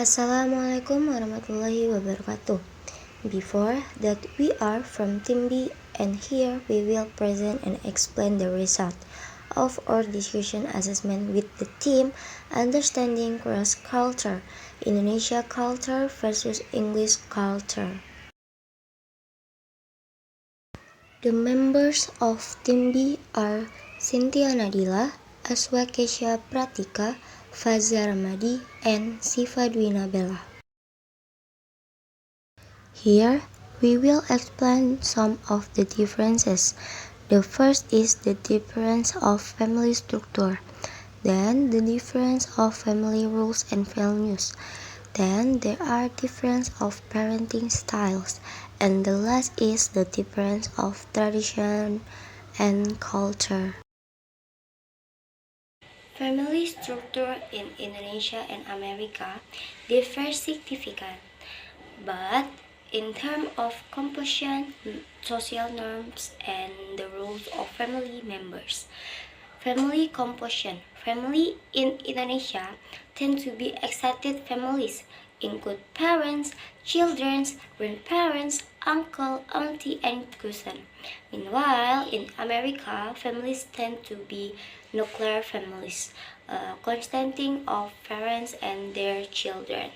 Assalamualaikum warahmatullahi wabarakatuh. Before that, we are from Team B, and here we will present and explain the result of our discussion assessment with the theme Understanding Cross Culture, Indonesia Culture versus English Culture. The members of Team B are Cynthia Nadila, Aswakesha Pratika, Faza Ramadi, and Siva Dwina Bella. Here, we will explain some of the differences. The first is the difference of family structure, then the difference of family rules and values, then there are difference of parenting styles, and the last is the difference of tradition and culture. Family structure in Indonesia and America differ significantly, but in terms of composition, social norms, and the roles of family members. Family composition. Family in Indonesia tend to be extended families, include parents, children, grandparents, uncle, auntie, and cousin. Meanwhile, in America, families tend to be nuclear families, consisting of parents and their children.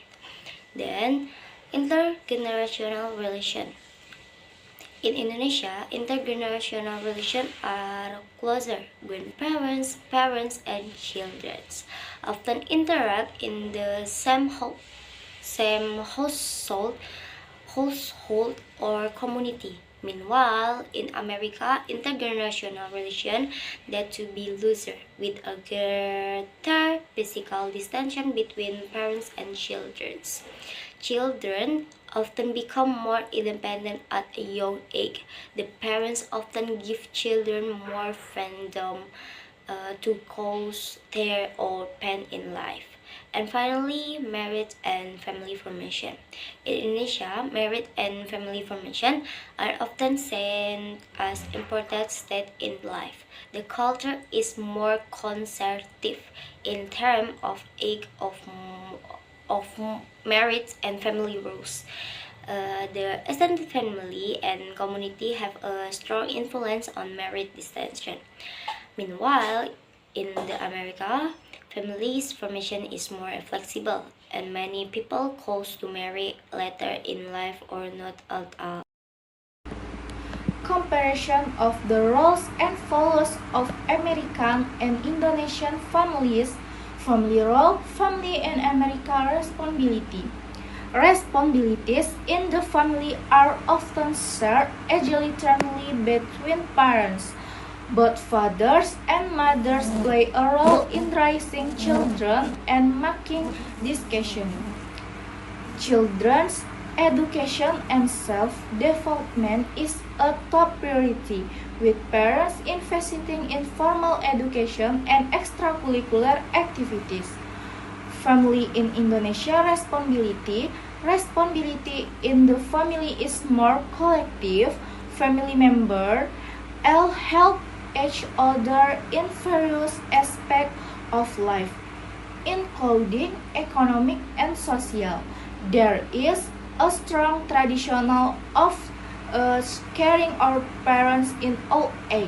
Then, intergenerational relation. In Indonesia, intergenerational relations are closer. Grandparents, parents, and children often interact in the same household or community. Meanwhile, in America, intergenerational relations tend to be looser, with a greater physical distance between parents and children. Children often become more independent at a young age. The parents often give children more freedom to cause their own path in life. And finally, marriage and family formation. In Indonesia, marriage and family formation are often seen as important steps in life. The culture is more conservative in terms of age of marriage and family rules. The extended family and community have a strong influence on marriage distinction. Meanwhile, in the America, families formation is more flexible, and many people choose to marry later in life or not at all. Comparison of the roles and values of American and Indonesian families. Family role, family in America responsibility. Responsibilities in the family are often shared equally between parents. Both fathers and mothers play a role in raising children and making decisions. Children's education and self-development is a top priority, with parents investing in formal education and extracurricular activities. Family in Indonesia responsibility in the family is more collective. Family members all help each other in various aspects of life, including economic and social. There is a strong tradition of caring our parents in old age,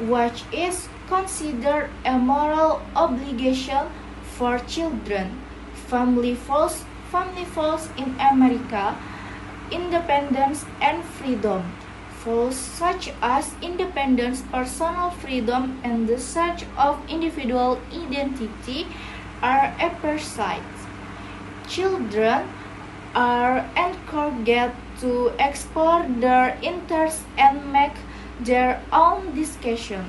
which is considered a moral obligation for children. Family values in America, independence and freedom. Values such as independence, personal freedom, and the search of individual identity are emphasized. Children are encouraged to explore their interests and make their own decisions.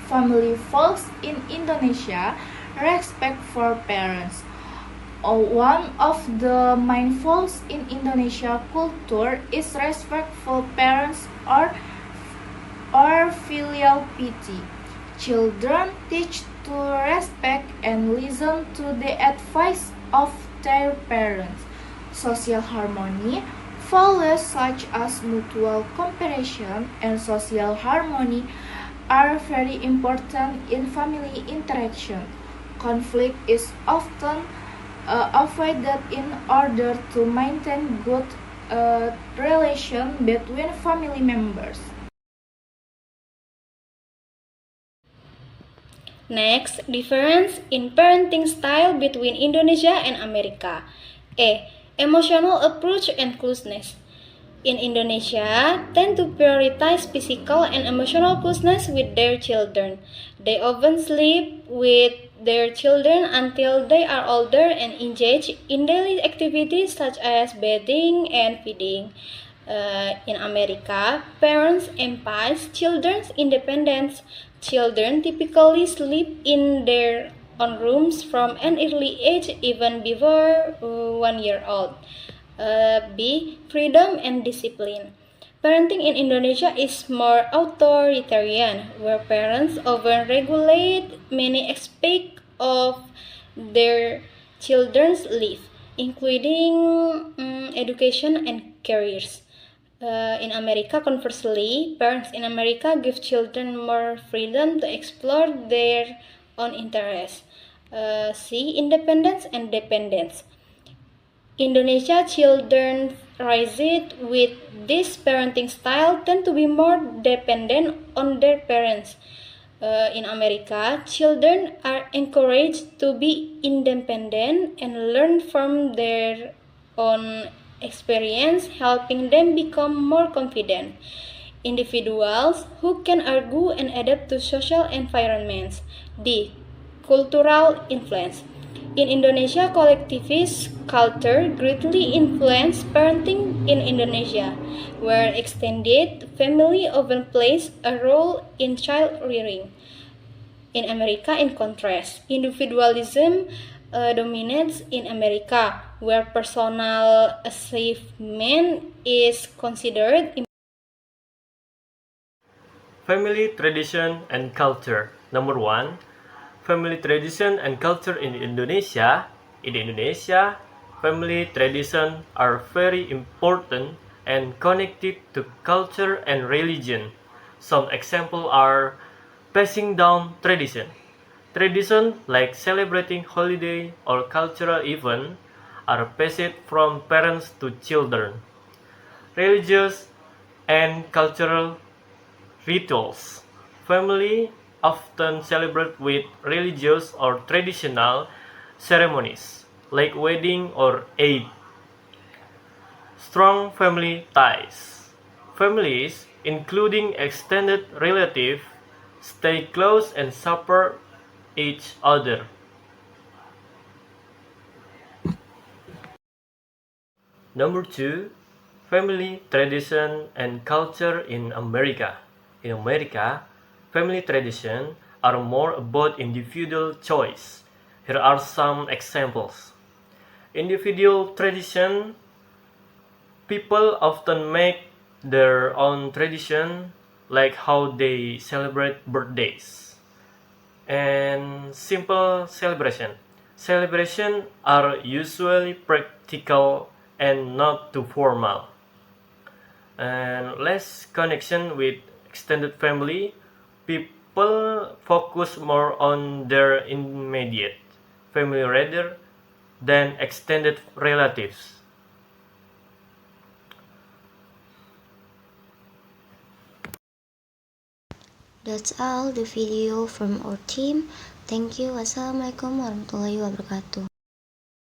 Family values in Indonesia, respect for parents. One of the main values in Indonesia culture is respect for parents or filial piety. Children teach to respect and listen to the advice of their parents. Social harmony, values such as mutual cooperation and social harmony are very important in family interaction. Conflict is often avoided in order to maintain good relation between family members. Next, difference in parenting style between Indonesia and America. A. Emotional approach and closeness. In Indonesia, tend to prioritize physical and emotional closeness with their children. They often sleep with their children until they are older and engage in daily activities such as bathing and feeding. In America, parents emphasize children's independence. Children typically sleep in their own rooms from an early age, even before 1 year old. B. Freedom and discipline. Parenting in Indonesia is more authoritarian, where parents often regulate many aspects of their children's life, including education and careers. In America, conversely, parents in America give children more freedom to explore their own interests. C. Independence and dependence. Indonesia children raised with this parenting style tend to be more dependent on their parents. In America, children are encouraged to be independent and learn from their own experience, helping them become more confident individuals who can argue and adapt to social environments. D. Cultural influence. In Indonesia, collectivist culture greatly influenced parenting in Indonesia, where extended family often plays a role in child rearing. In America, in contrast, individualism dominates in America, where personal achievement is considered important. Family tradition and culture. Number one, family tradition and culture in Indonesia. In Indonesia, family traditions are very important and connected to culture and religion. Some examples are passing down tradition. Traditions like celebrating holiday or cultural event are passed from parents to children. Religious and cultural rituals. Family often celebrate with religious or traditional ceremonies, like wedding or Eid. Strong family ties. Families, including extended relatives, stay close and support each other. Number two, family tradition and culture in America. In America, family traditions are more about individual choice. Here are some examples. Individual tradition, people often make their own tradition, like how they celebrate birthdays. And simple celebration. Celebrations are usually practical and not too formal. And less connection with extended family, people focus more on their immediate family rather than extended relatives. That's all the video from our team. Thank you. Wassalamualaikum warahmatullahi wabarakatuh.